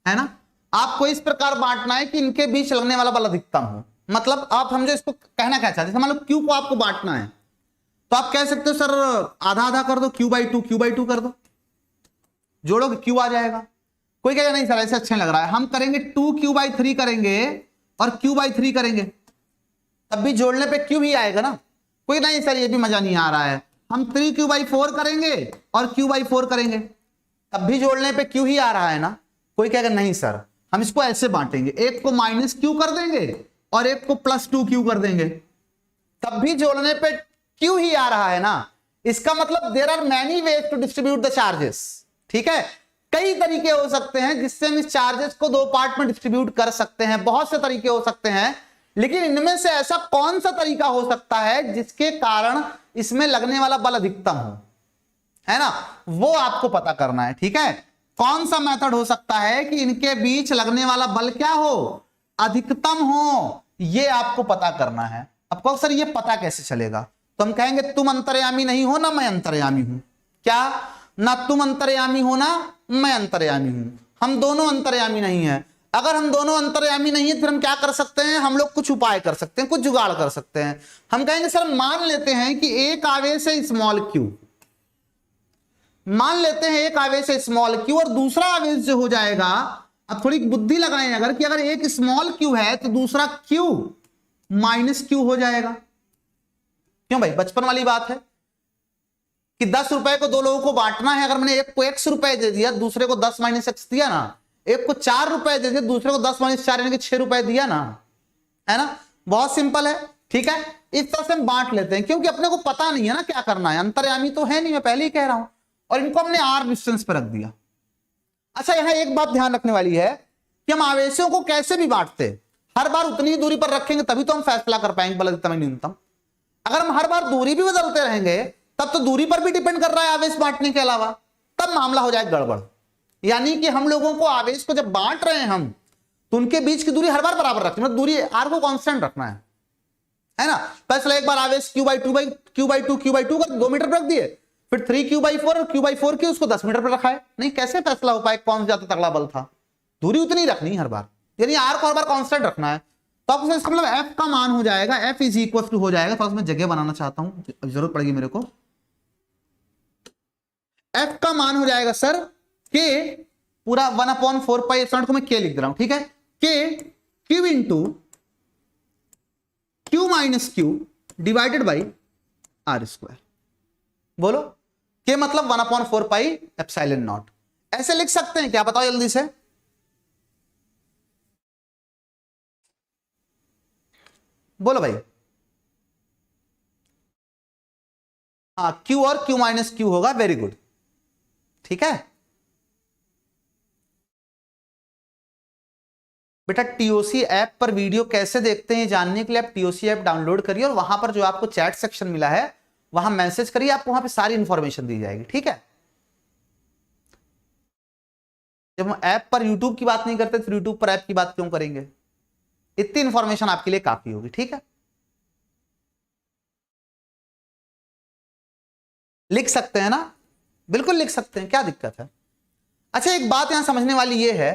है ना। आपको इस प्रकार बांटना है कि इनके बीच लगने वाला बल अधिकतम हो। मतलब आप समझो इसको कहना क्या चाहते हैं। मान लो Q को आपको बांटना है, तो आप कह सकते हो सर आधा आधा कर दो, Q/2 कर दो, जोड़ोगे Q आ जाएगा। कोई कहेगा नहीं सर ऐसे अच्छा लग रहा है, हम करेंगे 2Q/3 करेंगे और Q/3 करेंगे, तब भी जोड़ने पे Q ही आएगा ना। कोई नहीं सर ये भी मजा नहीं आ रहा है, हम 3Q/4 करेंगे और Q/4 करेंगे, तब भी जोड़ने पे Q ही आ रहा है ना। कोई कहेगा नहीं सर हम इसको ऐसे बांटेंगे, एक को -Q कर देंगे और एक को +2Q कर देंगे, तब भी जोड़ने पे Q ही आ रहा है ना। इसका मतलब there are many ways to distribute the charges, ठीक है। कई तरीके हो सकते हैं जिससे हम इस चार्जेस को दो पार्ट में डिस्ट्रीब्यूट कर सकते हैं, बहुत से तरीके हो सकते हैं, लेकिन इनमें से ऐसा कौन सा तरीका हो सकता है जिसके कारण इसमें लगने वाला बल अधिकतम हो, है ना, वो आपको पता करना है, ठीक है। कौन सा मेथड हो सकता है कि इनके बीच लगने वाला बल क्या हो, अधिकतम हो, ये आपको पता करना है। अब कहो सर ये पता कैसे चलेगा, तो हम कहेंगे तुम अंतर्यामी नहीं हो ना मैं अंतर्यामी हूं, क्या ना तुम अंतर्यामी हो ना मैं अंतर्यामी हूं, हम दोनों अंतर्यामी नहीं है। अगर हम दोनों अंतर्यामी नहीं है फिर हम क्या कर सकते हैं, हम लोग कुछ उपाय कर सकते हैं, कुछ जुगाड़ कर सकते हैं। हम कहेंगे सर मान लेते हैं कि एक आवेश है स्मॉल q, मान लेते हैं एक आवेश है स्मॉल q और दूसरा आवेश जो हो जाएगा, अब थोड़ी बुद्धि लगाएं अगर, कि अगर एक स्मॉल q है तो दूसरा q -q हो जाएगा। क्यों भाई, बचपन वाली बात है कि 10 रुपए को दो लोगों को बांटना है, अगर मैंने एक को x रुपए दे दिया, दूसरे को 10 - x दिया ना, एक को 4 रुपए दे दिया, दूसरे को 10 - 4 यानी कि 6 रुपए दिया ना, है ना, बहुत सिंपल है, ठीक है। इस तरह से हम बांट लेते हैं क्योंकि अपने को पता नहीं है ना क्या करना है, अंतर्यामी तो है नहीं, मैं पहले ही कह रहा हूं, और इनको हमने r डिस्टेंस पर रख दिया। अच्छा यहां एक बात ध्यान रखने वाली है कि हम आवेशों को कैसे भी बांटते, हर बार उतनी ही दूरी पर रखेंगे तभी तो हम फैसला कर पाएंगे बल अधिकतम न्यूनतम। अगर हम हर बार दूरी भी बदलते रहेंगे तब तो दूरी पर भी डिपेंड कर रहा है आवेश बांटने के अलावा, तब मामला हो जाएगा गड़बड़। यानी कि हम लोगों को आवेश को जब बांट रहे हैं हम, तो उनके बीच की दूरी हर बार बराबर रखनी, मतलब दूरी r को कांस्टेंट रखना है ना। फैसला एक बार आवेश Q/2 कर 2 मीटर पर रख दिए, फिर 3Q/4 और Q/4 की उसको 10 मीटर पर रखा है, नहीं कैसे फैसला हो पाए कौन ज्यादा तगड़ा बल था। दूरी उतनी रखनी हर बार, यानी r को हर बार कांस्टेंट रखना है। तो आपको इसका मतलब f का मान हो जाएगा, f = हो जाएगा, थोड़ा सा मैं जगह बनाना चाहता हूं, जरूरत पड़ेगी मेरे को। f का मान हो जाएगा सर k पूरा 1/4 पाई एप्सिलॉन को मैं k लिख दे रहा हूं, ठीक है, k q into q - q divided by r²। बोलो k मतलब 1/4 पाई एप्सिलॉन नॉट, ऐसे लिख सकते हैं क्या, बताओ जल्दी से। बोलो भाई, हाँ q और q - q होगा, वेरी गुड, ठीक है बेटा। टीओसी ऐप पर वीडियो कैसे देखते हैं जानने के लिए आप टीओसी ऐप डाउनलोड करिए और वहां पर जो आपको चैट सेक्शन मिला है वहां मैसेज करिए, आपको वहां पे सारी इंफॉर्मेशन दी जाएगी, ठीक है। जब हम ऐप पर यूट्यूब की बात नहीं करते तो यूट्यूब पर ऐप की बात क्यों करेंगे, इतनी इंफॉर्मेशन आपके लिए काफी होगी, ठीक है। लिख सकते हैं ना, बिल्कुल लिख सकते हैं, क्या दिक्कत है। अच्छा एक बात यहां समझने वाली यह है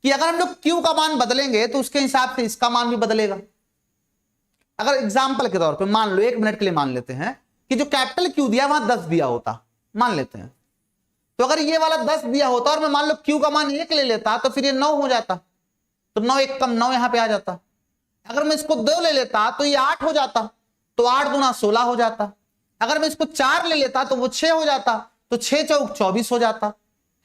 कि अगर हम लोग Q का मान बदलेंगे तो उसके हिसाब से इसका मान भी बदलेगा। अगर एग्जांपल के तौर पे मान लो, 1 मिनट के लिए मान लेते हैं कि जो कैपिटल Q दिया वहां 10 दिया होता, मान लेते हैं, तो अगर ये वाला 10 दिया होता और मैं मान लो Q का मान 1 ले लेता तो फिर ये 9 हो जाता, तो 9 1 कम 9 यहां पे आ जाता। अगर मैं इसको 2 ले लेता तो ये 8 हो जाता, तो 8 दूना 16 हो जाता। अगर मैं इसको 4 ले लेता तो वो 6 हो जाता, तो 6 चौक 24 हो जाता,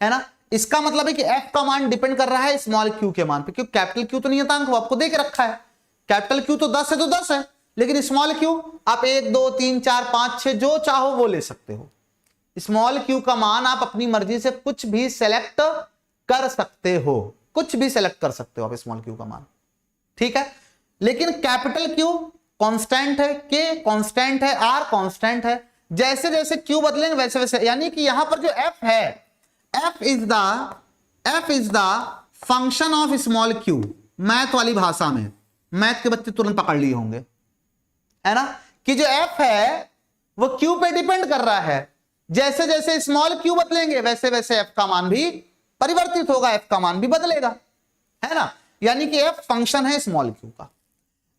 है ना। इसका मतलब है कि f का मान डिपेंड कर रहा है स्मॉल q के मान पे, क्योंकि कैपिटल Q तो नियतांक वो आपको दे के रखा है। कैपिटल Q तो 10 है तो 10 है, लेकिन स्मॉल q आप 1 2 3 4 5 6 जो चाहो वो ले सकते हो। स्मॉल q का मान आप अपनी मर्जी से कुछ भी सेलेक्ट कर सकते हो, कुछ भी सेलेक्ट कर सकते हो आप स्मॉल q का मान, ठीक है। लेकिन कैपिटल Q कांस्टेंट है, K कांस्टेंट है, R कांस्टेंट है। जैसे जैसे Q बदलेंगे वैसे वैसे, यानी कि यहां पर जो F है, F is the function of small q। Math वाली भाषा में, मैथ के बच्चे तुरंत पकड़ लिए होंगे, है ना, कि जो F है वो Q पे डिपेंड कर रहा है। जैसे जैसे स्मॉल q बदलेंगे वैसे वैसे F का मान भी परिवर्तित होगा, F का मान भी बदलेगा, है ना। यानी कि F फंक्शन है स्मॉल q का।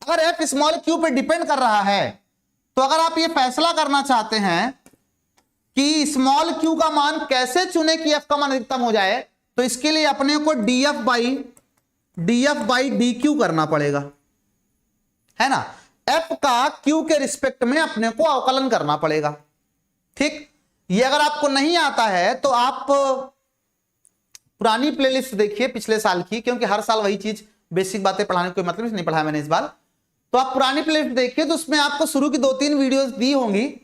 अगर F स्मॉल q पे डिपेंड कर रहा है, तो अगर आप ये फैसला करना चाहते हैं कि स्मॉल q का मान कैसे चुने कि f का मान अधिकतम हो जाए, तो इसके लिए अपने को df बाई dq करना पड़ेगा, है ना। f का q के रिस्पेक्ट में अपने को अवकलन करना पड़ेगा, ठीक। ये अगर आपको नहीं आता है तो आप पुरानी प्लेलिस्ट देखिए पिछले साल की, क्योंकि हर साल वही चीज बेसिक बातें पढ़ाने कोई मतलब नहीं पढ़ाया मैंने इस बार। तो आप पुरानी प्लेलिस्ट देखिए, तो उसमें आपको शुरू की 2-3 वीडियोस दी होंगी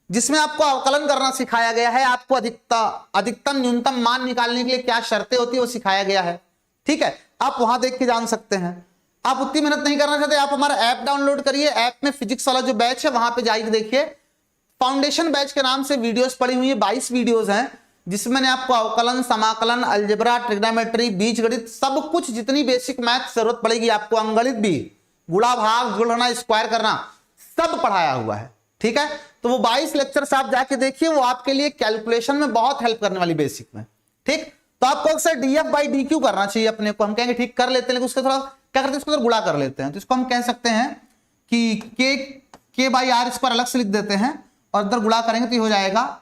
जिसमें आपको अवकलन करना सिखाया गया है, आपको अधिकतम न्यूनतम मान निकालने के लिए क्या शर्तें होती है वो सिखाया गया है, ठीक है। आप वहां देख के जान सकते हैं। आप उतनी मेहनत नहीं करना चाहते, आप हमारा ऐप डाउनलोड करिए, ऐप में फिजिक्स वाला जो बैच है वहां पे जाइए, देखिए फाउंडेशन बैच के नाम से वीडियोस पड़ी हुई है, 22 वीडियोस हैं, जिसमें मैंने आपको अवकलन, समाकलन, अलजेब्रा, ट्रिग्नोमेट्री, बीजगणित, सब कुछ जितनी बेसिक मैथ जरूरत पड़ेगी आपको, अंगणित भी, गुणा भाग, जोड़ना, स्क्वायर करना, सब पढ़ाया हुआ है, ठीक है। तो वो 22 लेक्चर्स आप जाके देखिए, वो आपके लिए कैलकुलेशन में बहुत हेल्प करने वाली बेसिक में, ठीक। तो आपको अक्सर df बाई dq करना चाहिए अपने को। हम कहेंगे ठीक कर लेते हैं, लेकिन उसको थोड़ा क्या करते हैं, उसको गुणा कर लेते हैं। तो इसको हम कह सकते हैं कि k बाई आर स्क्वायर अलग से लिख देते हैं, और इधर गुणा करेंगे तो ये हो जाएगा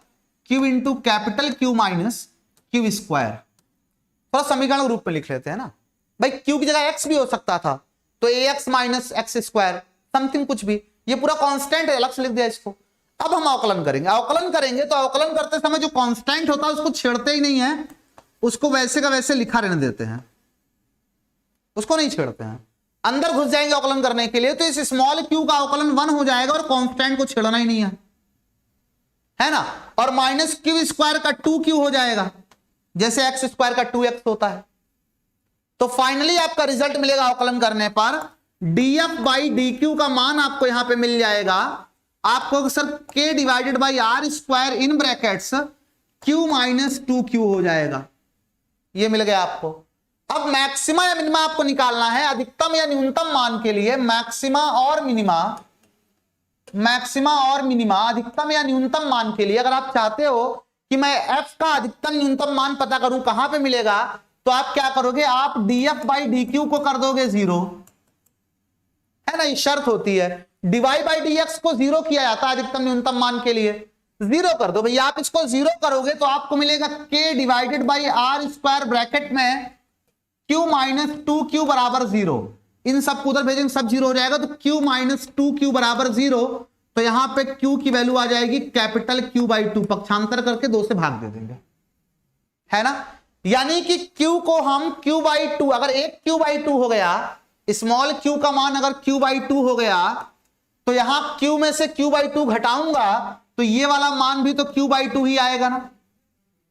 q into capital Q minus Q square. थोड़ा समीकरण रूप में लिख लेते हैं ना भाई, q की जगह x भी हो सकता था, तो ax minus x square something कुछ भी, ये पूरा कांस्टेंट है, अलग से लिख दिया इसको। अब हम अवकलन करेंगे तो अवकलन करते समय जो कांस्टेंट होता है उसको छेड़ते ही नहीं है, उसको वैसे का वैसे लिखा रहने देते हैं, उसको नहीं छेड़ते हैं। अंदर घुस जाएंगे अवकलन करने के लिए, तो इस स्मॉल q का अवकलन 1 हो जाएगा और कांस्टेंट को छेड़ना ही नहीं है ना। और माइनस q स्क्वायर का 2q हो जाएगा, जैसे x स्क्वायर का 2x होता है। तो फाइनली आपका रिजल्ट मिलेगा अवकलन करने पर df बाई dq का मान आपको यहां पे मिल जाएगा, आपको sir k divided by R square in brackets q minus 2q हो जाएगा, ये मिल गया आपको। अब मैक्सिमा या मिनिमा आपको निकालना है अधिकतम या न्यूनतम मान के लिए, मैक्सिमा और मिनिमा अधिकतम या न्यूनतम मान के लिए अगर आप चाहते हो कि मैं f का अधिकतम न्यूनतम मान पता करूं कहां पे मिलेगा, तो आप क्या करोगे, आप df बाई dq को कर दोगे 0, है ना, ये शर्त होती है। dy बाई dx को 0 किया जाता है अधिकतम न्यूनतम मान के लिए, 0 कर दो भैया। आप इसको 0 करोगे तो आपको मिलेगा k divided by R square bracket में q माइनस 2q बराबर 0। इन सब को उधर भेजेंगे, सब 0 हो जाएगा, तो q माइनस 2q बराबर 0। तो यहां पे q की वैल्यू आ जाएगी कैपिटल Q बाई 2, पक्षांतर करके 2 से भाग दे देंगे, है ना। यानी कि q को हम q बाई 2, अगर एक q बाई 2 हो गया, स्मॉल q का मान अगर q बाई 2 हो गया, तो यहां q में से q बाई 2 घटाऊंगा तो ये वाला मान भी तो q बाई 2 ही आएगा ना,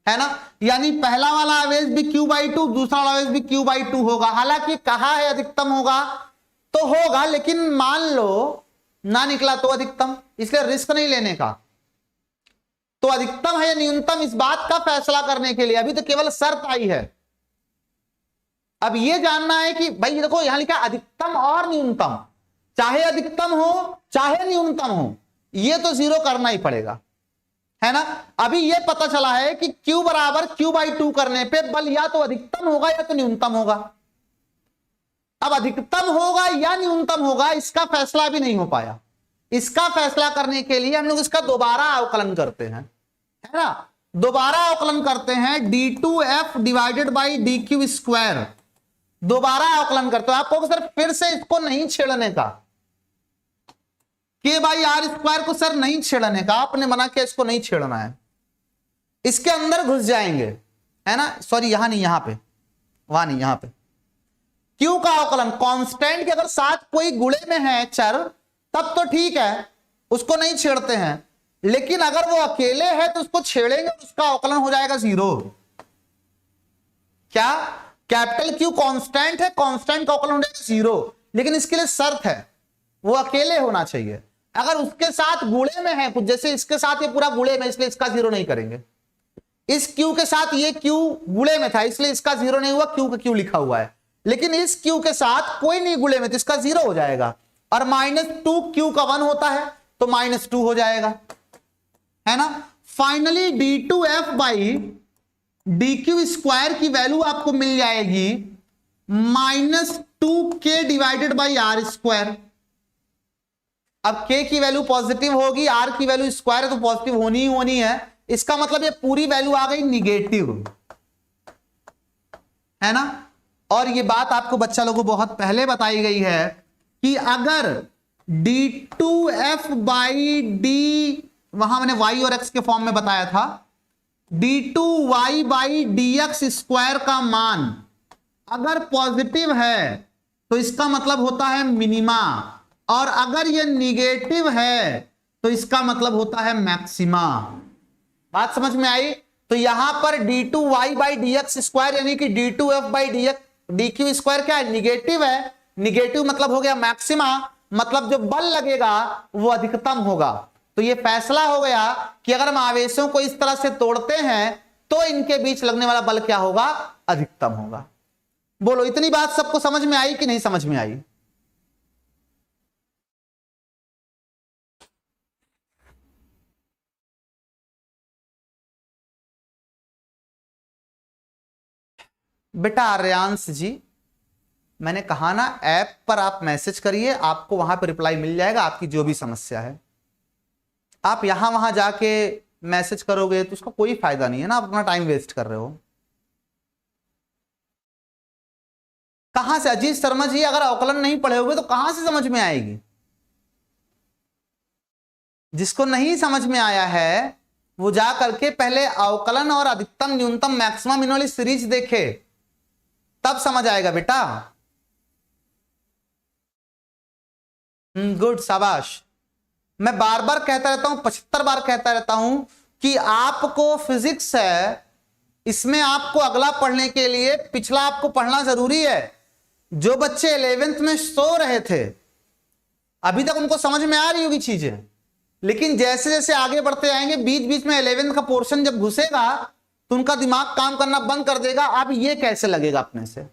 है ना। यानी पहला वाला आवेश भी q बाई 2, दूसरा वाला आवेश भी q बाई 2 होगा। हालांकि कहा है अधिकतम होगा तो होगा, लेकिन मान लो ना निकला तो अधिकतम, इसलिए रिस्क नहीं लेने का। तो अधिकतम है या न्यूनतम इस बात का फैसला करने के लिए अभी तो केवल शर्त आई है। अब यह जानना है कि भाई देखो यहां लिखा अधिकतम और न्यूनतम, चाहे अधिकतम हो चाहे न्यूनतम हो, यह तो 0 करना ही पड़ेगा, है ना। अभी यह पता चला है कि q बराबर q बाई 2 करने पे बल या तो अधिकतम होगा या तो न्यूनतम होगा। अब अधिकतम होगा या न्यूनतम होगा इसका फैसला अभी नहीं हो पाया। इसका फैसला करने के लिए हम लोग इसका दोबारा अवकलन करते हैं, है ना। दोबारा अवकलन करते हैं d2f divided by dq square, दोबारा अवकलन करते हैं। आपको सर फिर से इसको नहीं छेड़ने का, k बाई आर स्क्वायर को सर नहीं छेड़ने का, आपने मना किया इसको नहीं छेड़ना है, इसके अंदर घुस जाएंगे। है ना, सॉरी यहां नहीं, यहां पे, वहां नहीं, यहां पे Q का अवकलन कांस्टेंट के अगर साथ कोई गुणे में है चर तब तो ठीक है, उसको नहीं छेड़ते हैं, लेकिन अगर वो अकेले है तो उसको छेड़ेंगे, उसका अवकलन हो जाएगा 0। क्या कैपिटल Q कांस्टेंट है, कांस्टेंट का अवकलन हो जाएगा 0, लेकिन इसके लिए शर्त है वो अकेले होना चाहिए। अगर उसके साथ गुणे में है कुछ, जैसे इसके साथ ये पूरा गुणे में, इसलिए इसका 0 नहीं करेंगे। इस Q के साथ ये Q गुणे में था, इसलिए इसका 0 नहीं हुआ, Q का Q लिखा हुआ है। लेकिन इस Q के साथ कोई नहीं गुणे में, तो इसका 0 हो जाएगा। और -2 Q का 1 होता है तो -2 हो जाएगा, है ना। फाइनली d2f बाई dq² की वैल्यू आपको मिल जाएगी -2k डिवाइडेड बाई r²। अब k की वैल्यू पॉजिटिव होगी, r की वैल्यू स्क्वायर है तो पॉजिटिव होनी ही होनी है। इसका मतलब ये पूरी वैल्यू आ गई निगेटिव, है ना। और ये बात आपको बच्चा लोगों को बहुत पहले बताई गई है कि अगर d2f बाई d, वहां मैंने y और x के फॉर्म में बताया था, d2y बाई dx² का मान अगर पॉजिटिव है तो इसका मतलब होता है मिनिमा, और अगर ये निगेटिव है तो इसका मतलब होता है मैक्सिमा। बात समझ में आई। तो यहां पर d2y बाई dx² यानी कि d2f बाई dq² क्या है, निगेटिव है। निगेटिव मतलब हो गया मैक्सिमा, मतलब जो बल लगेगा वो अधिकतम होगा। तो ये फैसला हो गया कि अगर हम आवेशों को इस तरह से तोड़ते हैं तो इनके बीच लगने वाला बल क्या होगा, अधिकतम होगा। बोलो इतनी बात सबको समझ में आई कि नहीं समझ में आई। बेटा आर्यांश जी, मैंने कहा ना ऐप पर आप मैसेज करिए, आपको वहां पर रिप्लाई मिल जाएगा, आपकी जो भी समस्या है। आप यहां वहां जाके मैसेज करोगे तो उसका कोई फायदा नहीं है ना, आप अपना टाइम वेस्ट कर रहे हो। कहां से अजीत शर्मा जी, अगर अवकलन नहीं पढ़े हुए तो कहां से समझ में आएगी। जिसको नहीं समझ में आया है वो जा करके पहले अवकलन और अधिकतम न्यूनतम मैक्सिमम इन वाली सीरीज देखे, तब समझ आएगा बेटा। गुड, शाबाश। मैं बार बार कहता रहता हूं, 75 बार कहता रहता हूं कि आपको फिजिक्स है, इसमें आपको अगला पढ़ने के लिए पिछला आपको पढ़ना जरूरी है। जो बच्चे 11th में सो रहे थे अभी तक उनको समझ में आ रही होगी चीजें, लेकिन जैसे जैसे आगे बढ़ते आएंगे बीच बीच में 11th का पोर्शन जब घुसेगा तो उनका दिमाग काम करना बंद कर देगा। अब ये कैसे लगेगा अपने से,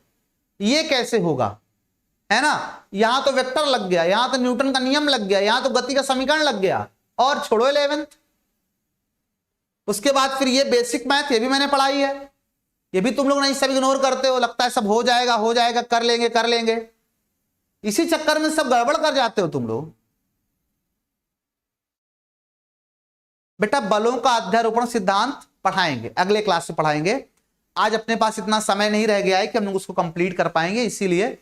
ये कैसे होगा, है ना। यहां तो वेक्टर लग गया, यहां तो न्यूटन का नियम लग गया, यहां तो गति का समीकरण लग गया, और छोड़ो 11th। उसके बाद फिर ये बेसिक मैथ, ये भी मैंने पढ़ाई है, ये भी तुम लोग नहीं, सब इग्नोर करते हो, लगता है सब हो जाएगा हो जाएगा, कर लेंगे कर लेंगे, इसी चक्कर में सब गड़बड़ कर जाते हो तुम लोग। बेटा बलों का अध्यारोपण सिद्धांत पढ़ाएंगे, अगले क्लास में पढ़ाएंगे। आज अपने पास इतना समय नहीं रह गया है कि हम लोग उसको कंप्लीट कर पाएंगे, इसीलिए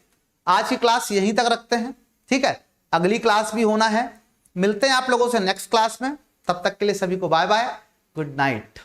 आज की क्लास यहीं तक रखते हैं, ठीक है। अगली क्लास भी होना है, मिलते हैं आप लोगों से नेक्स्ट क्लास में। तब तक के लिए सभी को बाय बाय, गुड नाइट।